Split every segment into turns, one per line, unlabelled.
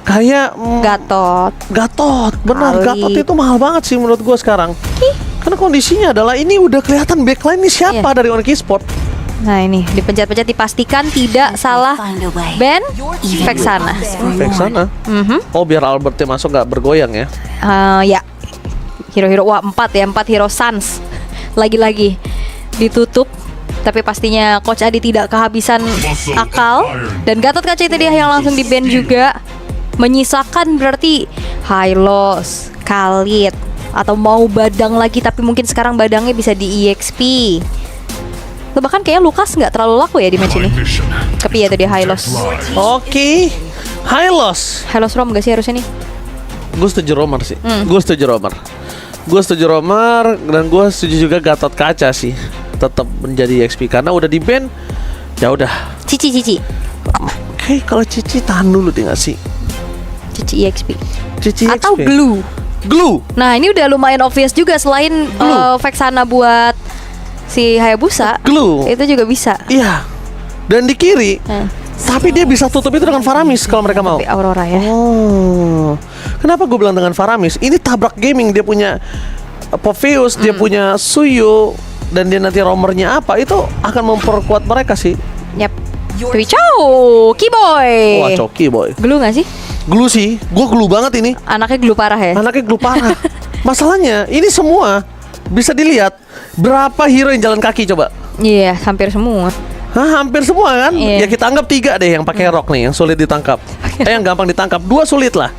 Kayak Gatot, benar.
Kali.
Gatot itu mahal banget sih menurut gue sekarang. Karena kondisinya adalah ini udah kelihatan backline ini siapa dari Onyx Esports.
Nah ini dipencet-pencet dipastikan tidak salah ban Vexana.
Vexana. Oh biar Albertnya masuk nggak bergoyang ya.
Ya hero-hero wah 4 hero Sans. Lagi-lagi ditutup. Tapi pastinya Coach Adi tidak kehabisan akal. Dan Gatot kaca itu dia yang langsung di ban juga. Menyisakan berarti Hylos, Khalid, atau mau Badang lagi. Tapi mungkin sekarang Badangnya bisa di EXP. Bahkan kayaknya Lukas nggak terlalu laku ya di match ini. Tapi ya tadi Hylos.
Oke, Hylos.
Hylos Rom gak sih harusnya nih?
Gue setuju Romer sih. Gue setuju Romer dan gue setuju juga Gatot kaca sih. Tetap menjadi EXP karena udah di ban. Ya udah.
Cici.
Oke, kalau Cici tahan dulu deh nggak sih?
Cici EXP.
Cici
Atau
EXP. Glue.
Nah ini udah lumayan obvious juga. Selain Vexana buat si Hayabusa,
Glue.
itu juga bisa.
Iya. Dan di kiri. Tapi dia bisa tutup itu dengan Faramis kalau mereka mau.
Tapi Aurora ya.
Oh. Kenapa gue bilang dengan Faramis? Ini tabrak gaming, dia punya Popheus, dia punya Suyu, dan dia nanti romernya apa, itu akan memperkuat mereka sih.
Yap. Tapi Kiboy.
Wah, coki boy.
Glue gak sih?
Glue sih, gue glue banget ini.
Anaknya glue parah ya.
Anaknya glue parah. Masalahnya ini semua bisa dilihat berapa hero yang jalan kaki coba.
Iya, hampir semua.
Hah, hampir semua kan?
Iya.
Ya kita anggap 3 deh yang pakai rock nih, yang sulit ditangkap. Yang gampang ditangkap, 2 sulit lah.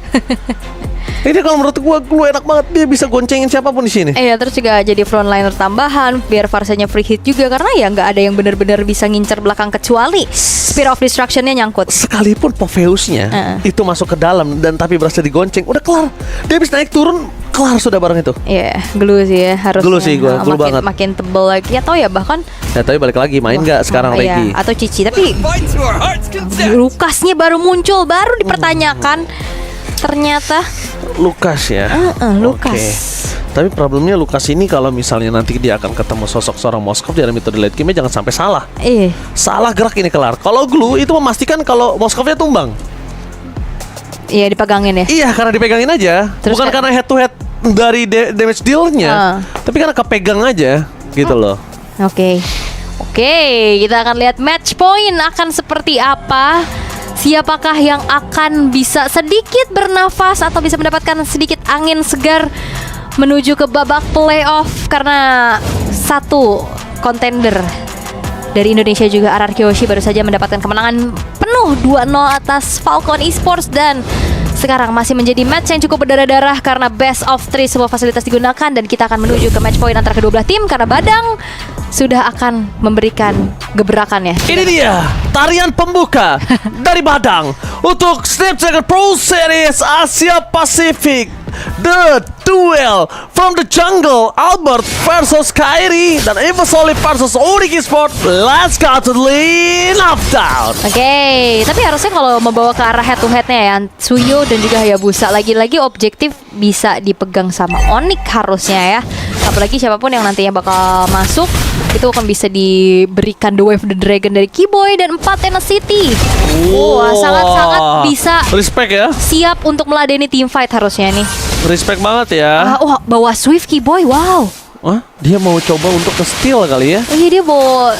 Ini kalau menurut gua Glue enak banget, dia bisa goncengin siapapun di sini.
Iya, terus juga jadi frontliner tambahan biar Varsanya free hit juga karena ya nggak ada yang benar-benar bisa ngincer belakang kecuali Spear of Destruction-nya nyangkut.
Sekalipun Popheus-nya itu masuk ke dalam dan tapi berhasil digonceng, udah kelar. Dia bisa naik turun, kelar sudah bareng itu.
Iya, Glue sih ya harusnya.
Glue sih gua, glue banget.
Makin tebel lagi atau ya bahkan
Ya tapi balik lagi main nggak sekarang lagi?
iya, atau Cici tapi Lukasnya baru muncul, baru dipertanyakan. Ternyata
Lukas ya.
Lukas.
Oke. Tapi problemnya Lukas ini kalau misalnya nanti dia akan ketemu sosok seorang Moskov di dalam metode late game, jangan sampai salah. Salah gerak ini kelar. Kalau Glue itu memastikan kalau Moskovnya tumbang.
Iya, dipegangin ya.
Iya, karena dipegangin aja.
Terus
Bukan karena head to head dari damage deal-nya, tapi karena kepegang aja gitu loh.
Oke, kita akan lihat match point akan seperti apa. Siapakah yang akan bisa sedikit bernafas atau bisa mendapatkan sedikit angin segar menuju ke babak playoff. Karena satu kontender dari Indonesia juga RRQ Yoshi baru saja mendapatkan kemenangan penuh 2-0 atas Falcon Esports. Dan sekarang masih menjadi match yang cukup berdarah-darah karena best of 3 semua fasilitas digunakan. Dan kita akan menuju ke match point antara kedua belah tim karena Badang sudah akan memberikan gebrakannya.
Ini dia tarian pembuka dari Badang untuk Snapdragon Pro Series Asia Pacific. The duel from the jungle, Albert versus Kairi dan Evasoli versus Onyx Esports. Let's go to the knockdown.
Oke, tapi harusnya kalau membawa ke arah head to headnya ya, Suyo dan juga Hayabusa lagi-lagi objektif bisa dipegang sama Onyx harusnya ya. Apalagi siapapun yang nantinya bakal masuk itu akan bisa diberikan The Wave the Dragon dari Kiboy dan 4 Tenacity. Wah, sangat-sangat bisa
respect ya.
Siap untuk meladeni team fight harusnya nih.
Respect banget ya.
Wah, bawa Swift Kiboy, wow.
Wah, dia mau coba untuk ke steal kali ya.
Iya, dia mau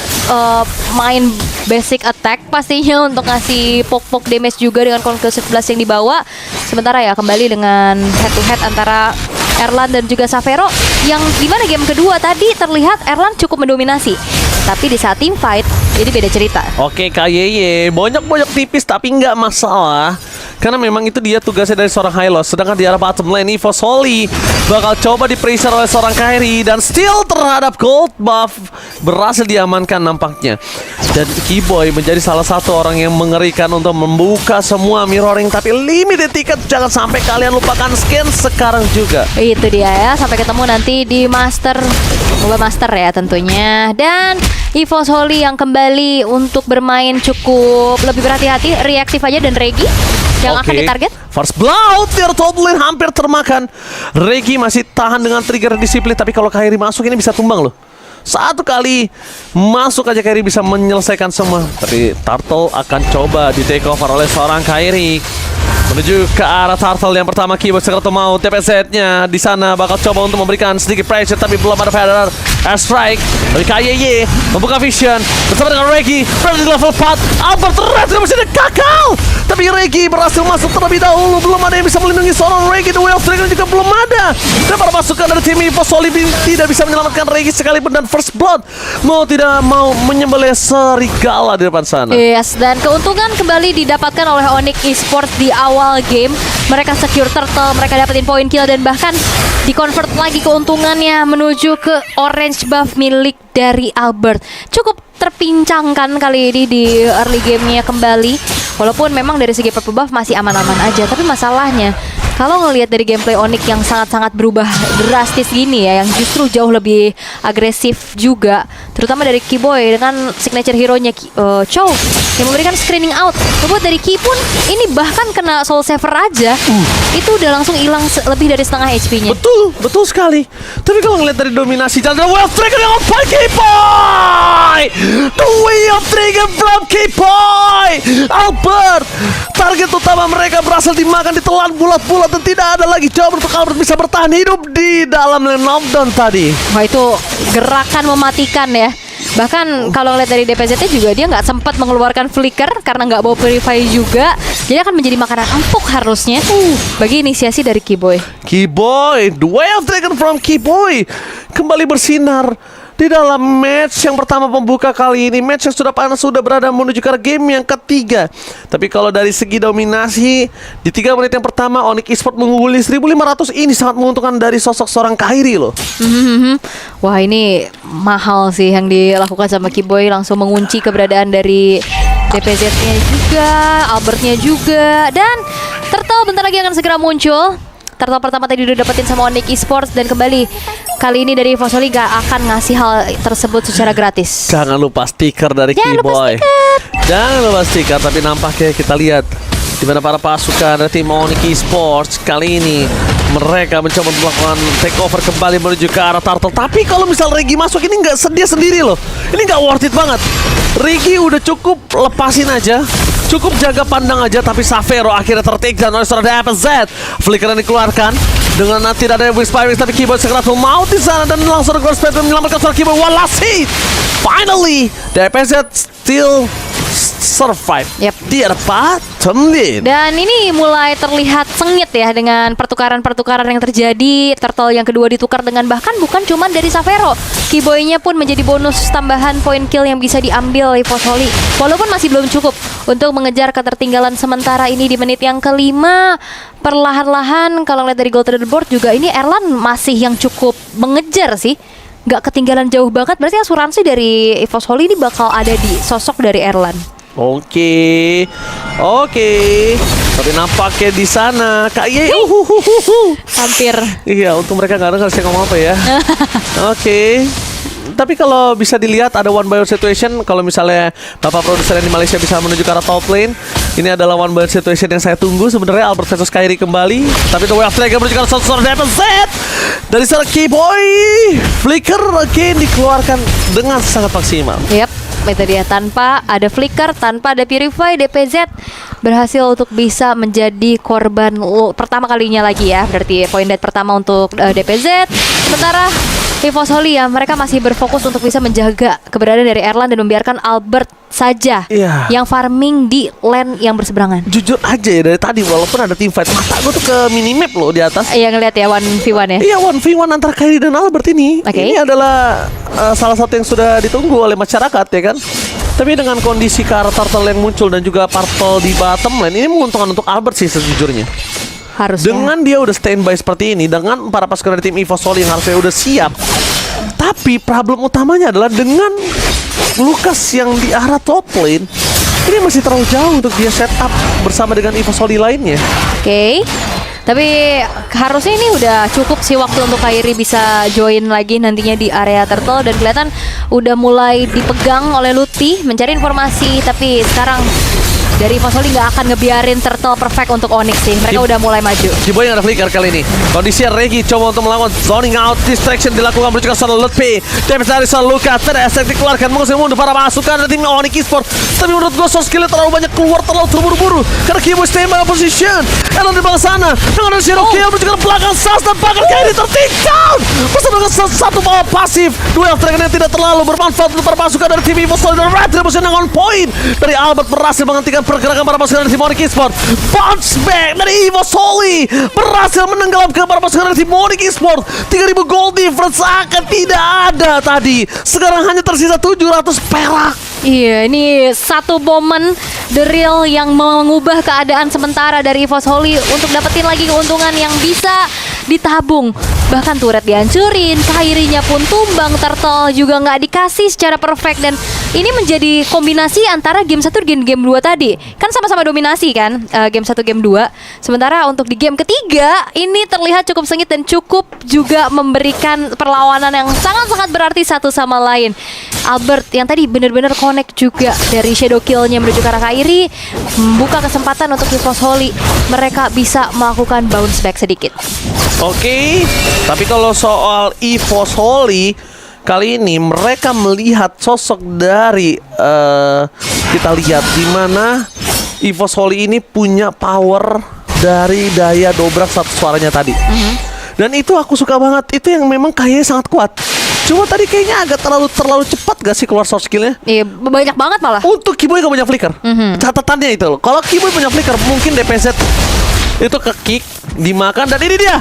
main basic attack pastinya untuk ngasih poke-poke damage juga dengan conclusive blast yang dibawa. Sementara ya kembali dengan head to head antara Erlan dan juga Savero, yang dimana game kedua tadi terlihat Erlan cukup mendominasi, tapi di saat team fight jadi beda cerita.
Oke, KYY bonyok-bonyok tipis tapi nggak masalah karena memang itu dia tugasnya dari seorang Hylos. Sedangkan di arah bottom lane Evasoli bakal coba di-pressure oleh seorang Kairi dan steal terhadap gold buff berhasil diamankan nampaknya. Dan Kiboy menjadi salah satu orang yang mengerikan untuk membuka semua mirroring, tapi limited ticket, jangan sampai kalian lupakan scan sekarang juga.
Itu dia ya, sampai ketemu nanti di MOBA Master ya tentunya. Dan Evasoli yang kembali untuk bermain cukup lebih berhati-hati, reaktif aja, dan Regi yang akan ditarget.
First blood, Turtle Lane hampir termakan. Regi masih tahan dengan trigger disiplin, tapi kalau Kairi masuk ini bisa tumbang loh. Satu kali masuk aja Kairi bisa menyelesaikan semua. Tapi Turtle akan coba di take over oleh seorang Kairi. menuju ke arah turtle yang pertama. Keyboard segera mau TPZ-nya di sana bakal coba untuk memberikan sedikit pressure, tapi belum ada Federer. Strike dari KYY membuka vision bersama dengan Regi berada di level 4. Albert terus masih ada kakal, tapi Regi berhasil masuk terlebih dahulu. Belum ada yang bisa melindungi seorang Regi. The Way of Dragon juga belum ada, dan para pasukan dari tim EVO Soli tidak bisa menyelamatkan Regi sekalipun, dan First Blood mau tidak mau menyembelih serigala di depan sana.
Yes, dan keuntungan kembali didapatkan oleh Onyx Esports di awal game. Mereka secure turtle, mereka dapetin poin kill, dan bahkan di-convert lagi keuntungannya menuju ke orange buff milik dari Albert. Cukup terpincangkan kali ini di early game-nya kembali. Walaupun memang dari segi purple buff masih aman-aman aja, tapi masalahnya kalau ngelihat dari gameplay Onyx yang sangat-sangat berubah drastis gini ya, yang justru jauh lebih agresif juga, terutama dari Keyboy dengan signature hero-nya Chow yang memberikan screening out. Membuat dari Key pun ini bahkan kena soul saver aja, itu udah langsung hilang lebih dari setengah HP-nya.
Betul sekali. Tapi kalau ngeliat dari dominasi jalan, Way of Dragon yang on point, Keyboy! The Way of Dragon from Keyboy! Albert! Target utama mereka berhasil dimakan, ditelan bulat-bulat, dan tidak ada lagi coba untuk Albert bisa bertahan hidup di dalam lane knockdown tadi.
Wah, itu gerakan mematikan ya. Bahkan kalau ngeliat dari DPZ-nya juga dia nggak sempat mengeluarkan flicker karena nggak bawa purify juga. Jadi akan menjadi makanan empuk harusnya bagi inisiasi dari Keyboy.
Keyboy, The Way of Dragon from Keyboy kembali bersinar di dalam match yang pertama pembuka kali ini. Match yang sudah panas sudah berada menuju ke game yang ketiga. Tapi kalau dari segi dominasi di 3 menit yang pertama Onyx Esports mengungguli 1500. Ini sangat menguntungkan dari sosok seorang Kairi loh.
Wah, ini mahal sih yang dilakukan sama Keyboy, langsung mengunci keberadaan dari DPZ-nya juga, Albertnya juga, dan Turtle bentar lagi akan segera muncul. Turtle pertama tadi udah dapetin sama Onyx Esports, dan kembali kali ini dari EVO Soli gak akan ngasih hal tersebut secara gratis.
Jangan lupa stiker dari Keyboy. Jangan lupa stiker. Tapi nampaknya kita lihat di mana para pasukan dari tim Onyx Esports kali ini mereka mencoba melakukan takeover kembali menuju ke arah Turtle. Tapi kalau misal Regi masuk ini nggak sedia sendiri loh. Ini nggak worth it banget. Regi udah cukup lepasin aja, cukup jaga pandang aja, tapi Savero akhirnya tertake down oleh seorang DPZ. Flicker yang dikeluarkan dengan nanti tidak ada Whisperings, tapi Keyboard segera full mau di sana dan langsung Ghost Spider menyelamatkan seorang Keyboard. One last hit. Finally, DPZ still survive.
Yep.
Dia dapat lane.
Dan ini mulai terlihat sengit ya dengan pertukaran-pertukaran yang terjadi. Turtle yang kedua ditukar dengan bahkan bukan cuma dari Savero. Keyboy-nya pun menjadi bonus tambahan point kill yang bisa diambil EVO Soli. Walaupun masih belum cukup untuk mengejar ketertinggalan sementara ini di menit yang kelima. Perlahan-lahan kalau lihat dari goal leaderboard juga ini Erlan masih yang cukup mengejar sih. Gak ketinggalan jauh banget. Berarti asuransi dari EVO Soli ini bakal ada di sosok dari Erlan.
Oke. Tapi nampaknya di sana kayak
Hampir.
Iya, untuk mereka nggak ada harusnya ngomong apa ya. Oke. Tapi kalau bisa dilihat ada one by one situation. Kalau misalnya bapak produser di Malaysia bisa menuju ke arah top lane, ini adalah one by one situation yang saya tunggu sebenarnya. Albert versus Kairi kembali, tapi The Way of Dragon menuju ke arah seorang DPZ dari seorang Keyboy. Flicker again dikeluarkan dengan sangat maksimal.
Yap, itu dia, tanpa ada flicker, tanpa ada purify, DPZ berhasil untuk bisa menjadi korban pertama kalinya lagi ya. Berarti poin dead pertama untuk DPZ. Sementara EVO Soli ya, mereka masih berfokus untuk bisa menjaga keberadaan dari Erlan dan membiarkan Albert saja yang farming di lane yang berseberangan.
Jujur aja ya, dari tadi walaupun ada team fight, mata gue tuh ke minimap loh di atas.
Iya, ngeliat ya 1v1 ya.
Iya, 1v1 antara Kairi dan Albert ini. Ini adalah salah satu yang sudah ditunggu oleh masyarakat ya kan. Tapi dengan kondisi ke arah Turtle yang muncul dan juga Purple di bottom lane, ini menguntungkan untuk Albert sih sejujurnya.
Harusnya.
Dengan dia udah standby seperti ini, dengan para pasukan dari tim EVO Soli yang harusnya udah siap. Tapi problem utamanya adalah dengan Lucas yang di arah top lane, ini masih terlalu jauh untuk dia setup bersama dengan EVO Soli lainnya.
Oke. Tapi harusnya ini udah cukup sih waktu untuk Kairi bisa join lagi nantinya di area Turtle. Dan kelihatan udah mulai dipegang oleh Luti mencari informasi. Tapi sekarang dari EVO Holy nggak akan ngebiarin turtle perfect untuk Onyx sih. Mereka udah mulai maju.
Kiboy yang ada flicker kali ini. Kondisi Regi coba untuk melakukan zoning out. Distraction dilakukan menuju ke sana Lutfi. Damage dari sana Luka. Tidak efek dikeluarkan. Mengusir mundur para pasukan dari tim Onyx Esports. Tapi menurut gue soft skillnya terlalu banyak keluar. Terlalu terburu-buru. Karena Kiboy stay by position. Elan di belakang sana. Dengan zero kill menuju ke belakang Sas. Dan bahkan Kairi tertik down. Bersama dengan satu bawah pasif. Duel Dragon yang tidak terlalu bermanfaat untuk para pasukan dari tim EVO Solid. Dan Red Revolution yang on point. Dari Albert berhasil menghentikan pergerakan para pasukan dari tim Onyx Esports. Bounce back dari EVO Soli berhasil menenggelamkan para pasukan dari tim Onyx Esports. 3000 gold difference akan tidak ada tadi. Sekarang hanya tersisa 700 perak.
Iya, ini satu momen The Real yang mengubah keadaan sementara dari EVO Holy untuk dapetin lagi keuntungan yang bisa ditabung. Bahkan turret dihancurin, Kairinya pun tumbang, Turtle juga nggak dikasih secara perfect. Dan ini menjadi kombinasi antara game 1 dan game 2 tadi. Kan sama-sama dominasi kan, game 1, game 2. Sementara untuk di game ketiga, ini terlihat cukup sengit dan cukup juga memberikan perlawanan yang sangat-sangat berarti satu sama lain. Albert yang tadi benar-benar connect juga dari shadow kill-nya menuju ke arah Kairi, membuka kesempatan untuk EVO Holy. Mereka bisa melakukan bounce back sedikit.
Oke, tapi kalau soal EVO Holy kali ini mereka melihat sosok dari kita lihat di mana EVO Holy ini punya power dari daya dobrak satu suaranya tadi. Dan itu aku suka banget. Itu yang memang kayaknya sangat kuat. Cuma tadi kayaknya agak terlalu cepat gak sih keluar soft skillnya?
Iya, banyak banget malah.
Untuk Kiboy gak punya flicker. Catatannya itu loh. Kalau Kiboy punya flicker, mungkin DPZ itu ke kick, dimakan, dan ini dia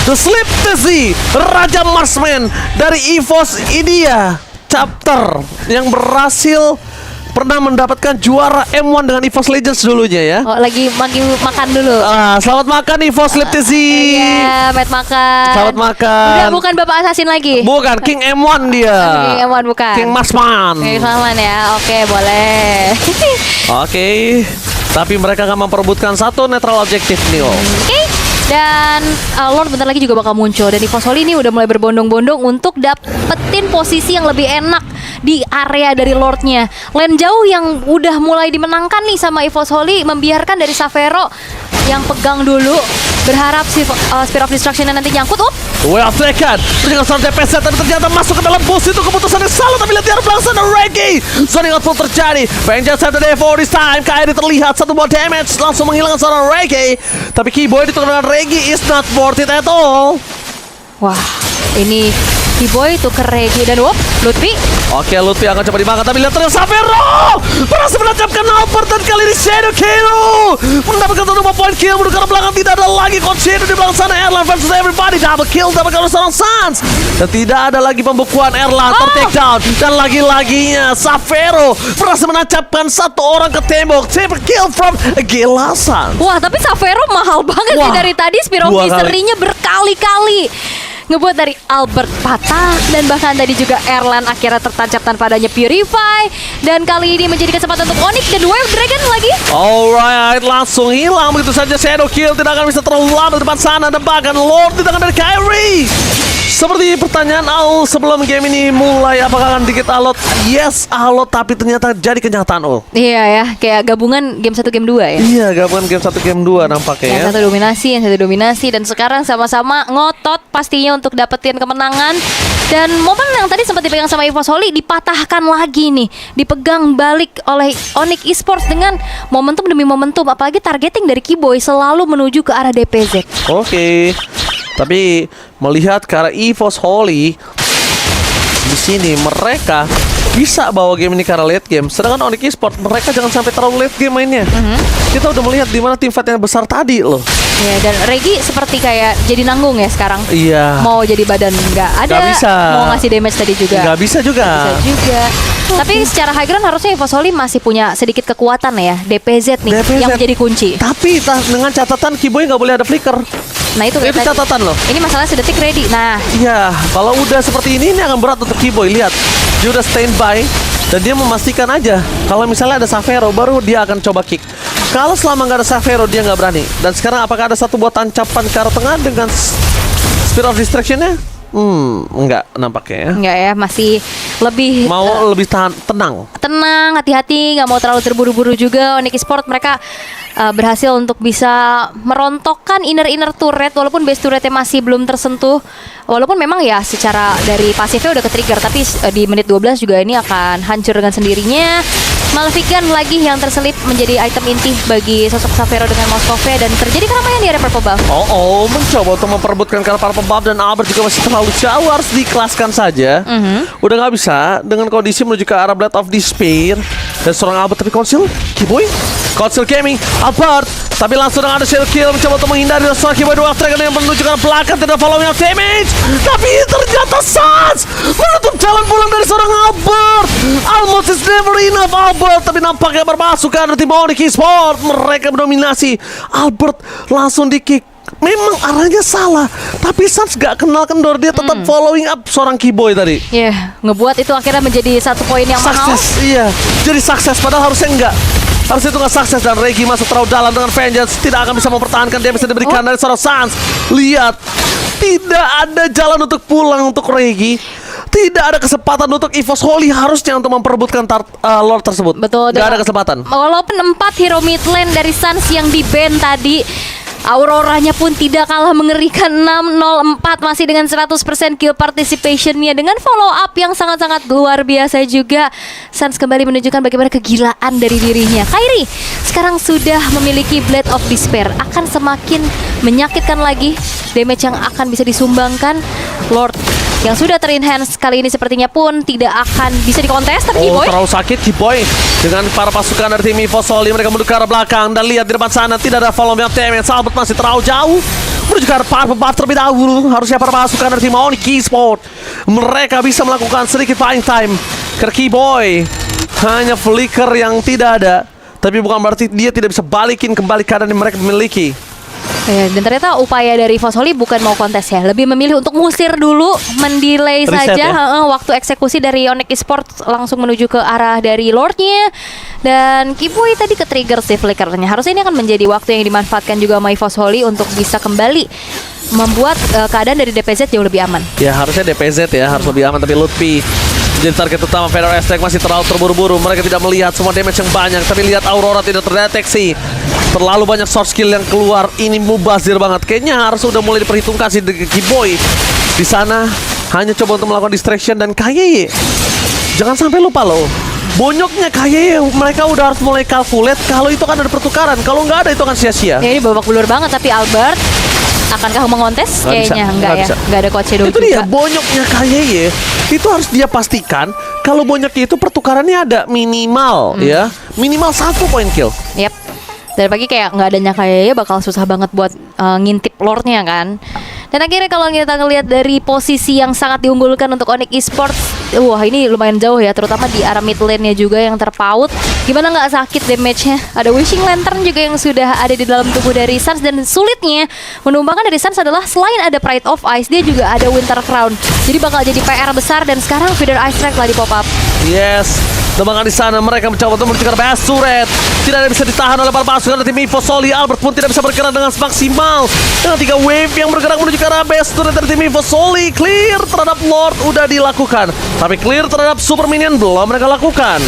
The Sleep Tizzy, Raja Marksman dari EVOS. Ini dia chapter yang berhasil pernah mendapatkan juara M1 dengan EVOS Legends dulunya ya.
Oh, lagi makan dulu.
Selamat makan EVOS Sleep Tizzy.
Iya, Matt makan.
Selamat makan.
Udah bukan Bapak Assassin lagi.
Bukan, King M1 dia.
King M1 bukan.
King Marksman.
King Marksman ya. Oke, boleh.
Oke. Tapi mereka akan memperebutkan satu netral objektif nih.
Oke. Dan Lord bentar lagi juga bakal muncul. Dan EVO Holy ini udah mulai berbondong-bondong untuk dapetin posisi yang lebih enak di area dari Lordnya. Lane jauh yang udah mulai dimenangkan nih sama EVO Holy, membiarkan dari Savero yang pegang dulu, berharap si Spear of Destruction nanti nyangkut.
Well taken. Dengan seorang DPZ tapi ternyata masuk ke dalam bus itu keputusan yang salah. Tapi lihat di arah belakang sana Reggie. Zoning out full terjadi. Vengeance at the day for this time. Kairi terlihat satu buah damage, langsung menghilangkan seorang Reggie. Tapi Kiboy ditukar dengan Reggie is not worth it at all.
Wah, ini Kiboy tuker Reggie dan Lutfi.
Oke, Lutfi akan coba dimakan, tapi lihat ternyata Savero berhasil menancapkan Albert dan kali ini Shadow Kill mendapatkan 1 point kill. Menuju ke belakang, tidak ada lagi Concede di belakang sana. Erlan versus everybody, double kill dapatkan oleh seorang Sans. Dan tidak ada lagi pembukuan. Erlan ter-take down. Dan lagi-laginya Savero berhasil menancapkan satu orang ke tembok. Triple kill from Gilasan.
Wah, tapi Savero mahal banget sih dari tadi. Spear of Misery-nya berkali-kali ngebuat dari Albert patah. Dan bahkan tadi juga Erlan akhirnya tertancap tanpa adanya Purify. Dan kali ini menjadi kesempatan untuk Onyx dan Wave Dragon lagi.
Alright, langsung hilang begitu saja. Shadow Kill tidak akan bisa terlalu lama di depan sana. Dan bahkan Lord di tangan dari Kairi. Seperti pertanyaan Al sebelum game ini mulai, apakah akan dikit alot? Yes, alot, tapi ternyata jadi kenyataan Ul.
Iya ya, kayak gabungan game 1 game 2 ya.
Iya, gabungan game 1 game 2 nampaknya.
Yang satu dominasi, yang satu dominasi. Dan sekarang sama-sama ngotot pastinya untuk dapetin kemenangan. Dan momen yang tadi sempat dipegang sama EVO Holy dipatahkan lagi nih, dipegang balik oleh Onyx Esports dengan momentum demi momentum. Apalagi targeting dari Kiboy selalu menuju ke arah DPZ.
Oke. Tapi melihat ke arah EVO Holy di sini mereka bisa bawa game ini ke arah late game. Sedangkan Onyx Esports mereka jangan sampai terlalu late game mainnya. Kita udah melihat di mana tim fight yang besar tadi loh.
Ya, dan Reggie seperti kayak jadi nanggung ya sekarang.
Iya.
Mau jadi badan nggak ada.
Nggak bisa.
Mau ngasih damage tadi juga.
Nggak bisa juga.
Bisa juga. Tapi secara high ground harusnya EVO Holy masih punya sedikit kekuatan ya. DPZ nih
DPZ.
yang menjadi kunci.
Tapi dengan catatan Kiboy nggak boleh ada flicker.
Nah itu
catatan loh.
Ini masalah sedetik ready. Nah,
iya, kalau udah seperti ini akan berat untuk Kiboy. Lihat, dia udah standby dan dia memastikan aja kalau misalnya ada Savero baru dia akan coba kick. Kalau selama nggak ada Savero dia nggak berani. Dan sekarang apakah ada satu buat tancapan ke arah tengah dengan Spear of Distraction-nya? Enggak nampaknya ya.
Enggak ya, masih lebih
Mau lebih tenang.
tenang, hati-hati, nggak mau terlalu terburu-buru juga. Onyx Esports mereka berhasil untuk bisa merontokkan inner turret walaupun base turretnya masih belum tersentuh. Walaupun memang ya secara dari pasifnya udah ke-trigger, tapi di menit 12 juga ini akan hancur dengan sendirinya. Malefican lagi yang terselip menjadi item inti bagi sosok Xavero dengan Moskove, dan terjadi keramaian di area purple buff.
Mencoba untuk memperebutkan karena purple buff, dan Albert juga masih terlalu jauh, harus dikelaskan saja. Udah nggak bisa dengan kondisi menuju ke arah Blade of Despair dan seorang Albert, tapi Conceal Kiboy, Conceal Gaming, Albert, tapi langsung dengan ada shield kill mencoba untuk menghindari seorang Kiboy. Dua Dragon yang menuju ke arah belakang, tidak following up damage, tapi ternyata Sans menutup jalan pulang dari seorang Albert. Almost is never enough Albert, tapi nampaknya bermasuk ke arah tim Onyx Esports. Mereka mendominasi. Albert langsung di kick. Memang arahnya salah, tapi Sans gak kenal kendor, dia tetap following up seorang Kiboy tadi.
Ngebuat itu akhirnya menjadi satu poin yang mahal.
Sukses, iya. Jadi sukses, padahal harusnya enggak. Harusnya itu nggak sukses, dan Regi masuk terlalu dalam dengan Vengeance. Tidak akan bisa mempertahankan damage yang diberikan dari seorang Sans. Lihat, tidak ada jalan untuk pulang untuk Regi. Tidak ada kesempatan untuk EVOS Holy harusnya untuk memperebutkan Lord tersebut.
Betul.
Gak ada kesempatan.
Walaupun 4 hero mid lane dari Sans yang di-ban tadi, Auroranya pun tidak kalah mengerikan. 604 masih dengan 100% kill participationnya, dengan follow up yang sangat-sangat luar biasa juga. Sans kembali menunjukkan bagaimana kegilaan dari dirinya. Kairi sekarang sudah memiliki Blade of Despair, akan semakin menyakitkan lagi damage yang akan bisa disumbangkan. Lord yang sudah ter-enhance kali ini sepertinya pun tidak akan bisa dikontes. Tapi Kiboy
terlalu sakit Kiboy dengan para pasukan dari tim EVOS Holy. Mereka menuju ke arah belakang, dan lihat di depan sana tidak ada follow up damage. Albert masih terlalu jauh menuju ke arah para buff terlebih dahulu. Harusnya para pasukan dari tim Onyx Esports mereka bisa melakukan sedikit fighting time. Kiboy hanya flicker yang tidak ada, tapi bukan berarti dia tidak bisa balikin kembali keadaan yang mereka miliki.
dan ternyata upaya dari EVOS Holy bukan mau kontes ya, lebih memilih untuk ngusir dulu, mendelay
Reset
saja
ya?
waktu eksekusi dari Onyx Esports langsung menuju ke arah dari Lordnya. Dan Kiboy tadi ke trigger sih flickernya. Harusnya ini akan menjadi waktu yang dimanfaatkan juga sama EVOS Holy untuk bisa kembali membuat keadaan dari DPZ jauh lebih aman.
Ya harusnya DPZ ya harus lebih aman, tapi Lutfi jadi target utama Fedor Aztec masih terlalu terburu-buru. Mereka tidak melihat semua damage yang banyak, tapi lihat Aurora tidak terdeteksi. Terlalu banyak source skill yang keluar, ini mubazir banget. Kayaknya harus udah mulai diperhitungkan si Kiboy di sana. Hanya coba untuk melakukan distraction, dan KYY jangan sampai lupa loh, bonyoknya KYY mereka udah harus mulai calculate kalau itu kan ada pertukaran. Kalau nggak ada itu akan sia-sia.
Ya ini babak belur banget, tapi Albert akankah mengontes? Kayaknya enggak ya. Enggak ada coach Shadow
itu
juga.
Dia bonyoknya KYY itu harus dia pastikan kalau bonyoknya itu pertukarannya ada minimal ya, minimal 1 point kill.
Yap. Dan bagi kayak nggak adanya KYY bakal susah banget buat ngintip Lordnya kan. Dan akhirnya kalau kita ngelihat dari posisi yang sangat diunggulkan untuk Onyx Esports, wah ini lumayan jauh ya, terutama di arah mid lane-nya juga yang terpaut. Gimana nggak sakit damage-nya? Ada Wishing Lantern juga yang sudah ada di dalam tubuh dari Sans, dan sulitnya menumbangkan dari Sans adalah selain ada Pride of Ice, dia juga ada Winter Crown. Jadi bakal jadi PR besar, dan sekarang Feather Ice Strike lah di pop up.
Yes, tembakan di sana mereka mencoba untuk menuju ke base turret. Tidak ada bisa ditahan oleh para pasukan dari tim EVOS Holy. Albert pun tidak bisa bergerak dengan maksimal dengan 3 wave yang bergerak menuju ke arah base turret dari tim EVOS Holy. Clear terhadap Lord udah dilakukan, tapi clear terhadap Super Minion belum mereka lakukan.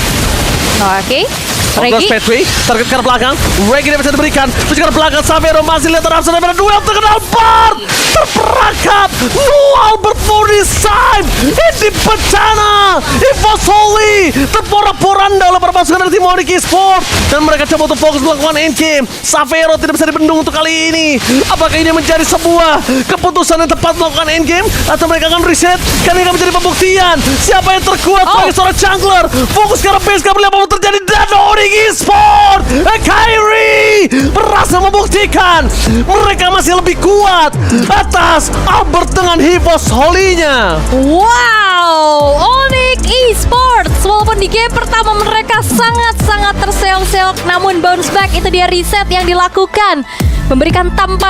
Oke. Regi
Petri, target ke arah belakang. Regi tidak bisa diberikan. Menuju ke arah belakang. Xavero masih lihat terhadap sana. Duel terkena Albert. Terperangkap. No Albert for this time. Ini bencana. EVOS Holy terporak-poranda oleh para pasukan dari tim Onyx Esports, dan mereka coba untuk fokus melakukan endgame. Xavero tidak bisa dibendung untuk kali ini. Apakah ini menjadi sebuah keputusan yang tepat melakukan endgame, atau mereka akan reset? Karena ini akan menjadi pembuktian siapa yang terkuat sebagai seorang jungler. Fokus ke arah base, kamu lihat apa terjadi. Dan Onyx Esports, Kairi berhasil membuktikan mereka masih lebih kuat atas Albert dengan EVOS Holy-nya.
Wow, Onyx Esports walaupun di game pertama mereka sangat-sangat terseok-seok, namun bounce back itu dia reset yang dilakukan, memberikan tampar